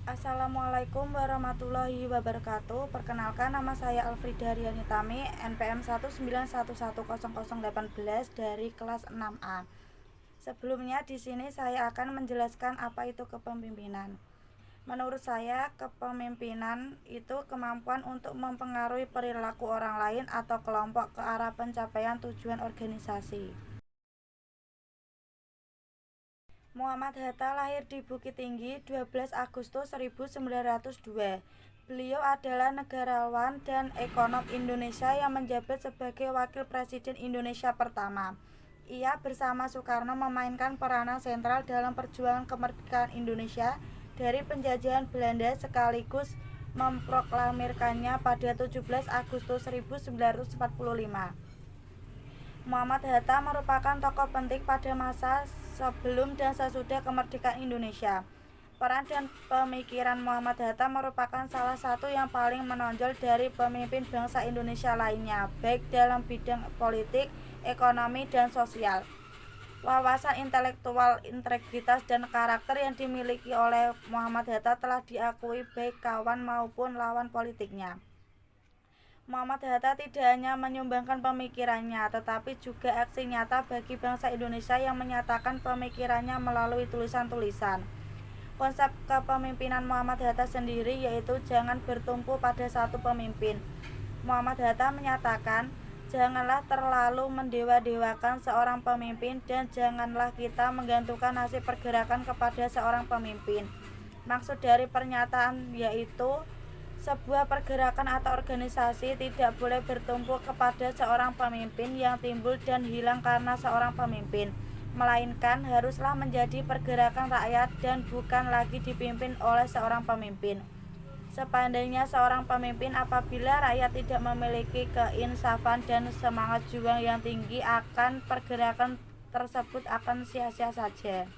Assalamualaikum warahmatullahi wabarakatuh. Perkenalkan, nama saya Alfrida Rianitami, NPM 191110018 dari kelas 6A. Sebelumnya di sini saya akan menjelaskan apa itu kepemimpinan. Menurut saya, kepemimpinan itu kemampuan untuk mempengaruhi perilaku orang lain atau kelompok ke arah pencapaian tujuan organisasi. Muhammad Hatta lahir di Bukit Tinggi 12 Agustus 1902. Beliau adalah negarawan dan ekonom Indonesia yang menjabat sebagai Wakil Presiden Indonesia pertama. Ia bersama Soekarno memainkan peranan sentral dalam perjuangan kemerdekaan Indonesia dari penjajahan Belanda sekaligus memproklamirkannya pada 17 Agustus 1945. Muhammad Hatta merupakan tokoh penting pada masa sebelum dan sesudah kemerdekaan Indonesia. Peran dan pemikiran Muhammad Hatta merupakan salah satu yang paling menonjol dari pemimpin bangsa Indonesia lainnya, baik dalam bidang politik, ekonomi, dan sosial. Wawasan intelektual, integritas, dan karakter yang dimiliki oleh Muhammad Hatta telah diakui baik kawan maupun lawan politiknya. Muhammad Hatta tidak hanya menyumbangkan pemikirannya, tetapi juga aksi nyata bagi bangsa Indonesia yang menyatakan pemikirannya melalui tulisan-tulisan. Konsep kepemimpinan Muhammad Hatta sendiri yaitu jangan bertumpu pada satu pemimpin. Muhammad Hatta menyatakan, janganlah terlalu mendewa-dewakan seorang pemimpin dan janganlah kita menggantungkan nasib pergerakan kepada seorang pemimpin. Maksud dari pernyataan yaitu sebuah pergerakan atau organisasi tidak boleh bertumpu kepada seorang pemimpin yang timbul dan hilang karena seorang pemimpin, melainkan haruslah menjadi pergerakan rakyat dan bukan lagi dipimpin oleh seorang pemimpin. Sepanjangnya seorang pemimpin, apabila rakyat tidak memiliki keinsafan dan semangat juang yang tinggi, akan pergerakan tersebut akan sia-sia saja.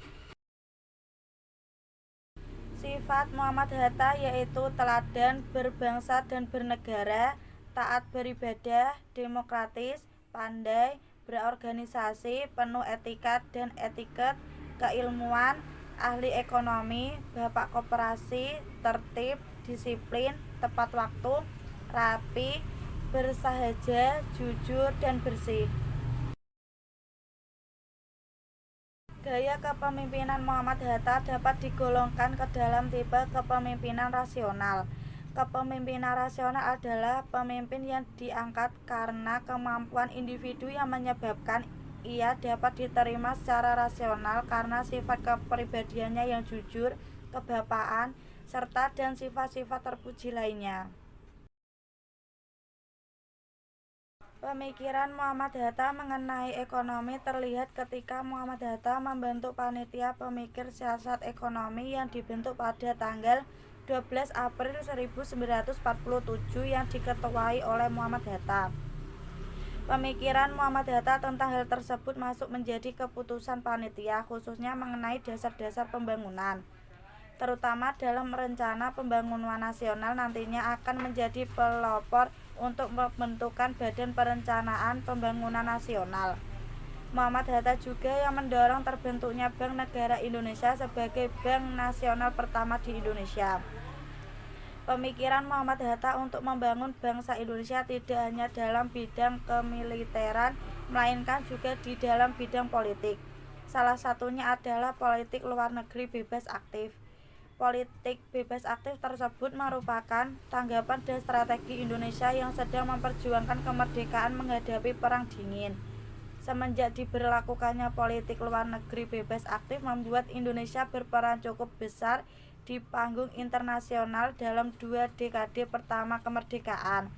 Sifat Muhammad Hatta yaitu teladan berbangsa dan bernegara, taat beribadah, demokratis, pandai berorganisasi, penuh etika dan etiket, keilmuan, ahli ekonomi, bapak koperasi, tertib, disiplin, tepat waktu, rapi, bersahaja, jujur, dan bersih. Gaya kepemimpinan Muhammad Hatta dapat digolongkan ke dalam tipe kepemimpinan rasional. Kepemimpinan rasional adalah pemimpin yang diangkat karena kemampuan individu yang menyebabkan ia dapat diterima secara rasional karena sifat kepribadiannya yang jujur, kebapaan, serta dan sifat-sifat terpuji lainnya. Pemikiran Muhammad Hatta mengenai ekonomi terlihat ketika Muhammad Hatta membentuk panitia pemikir siasat ekonomi yang dibentuk pada tanggal 12 April 1947 yang diketuai oleh Muhammad Hatta. Pemikiran Muhammad Hatta tentang hal tersebut masuk menjadi keputusan panitia, khususnya mengenai dasar-dasar pembangunan, terutama dalam rencana pembangunan nasional nantinya akan menjadi pelopor untuk pembentukan Badan Perencanaan Pembangunan Nasional. Muhammad Hatta juga yang mendorong terbentuknya Bank Negara Indonesia sebagai bank nasional pertama di Indonesia. Pemikiran Muhammad Hatta untuk membangun bangsa Indonesia tidak hanya dalam bidang kemiliteran, melainkan juga di dalam bidang politik. Salah satunya adalah politik luar negeri bebas aktif. Politik bebas aktif tersebut merupakan tanggapan dan strategi Indonesia yang sedang memperjuangkan kemerdekaan menghadapi Perang Dingin. Semenjak diberlakukannya politik luar negeri bebas aktif membuat Indonesia berperan cukup besar di panggung internasional dalam 2 dekade pertama kemerdekaan.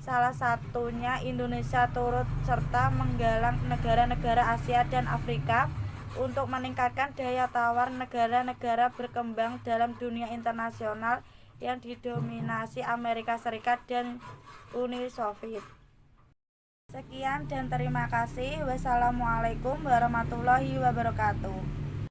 Salah satunya Indonesia turut serta menggalang negara-negara Asia dan Afrika untuk meningkatkan daya tawar negara-negara berkembang dalam dunia internasional yang didominasi Amerika Serikat dan Uni Soviet. Sekian dan terima kasih. Wassalamualaikum warahmatullahi wabarakatuh.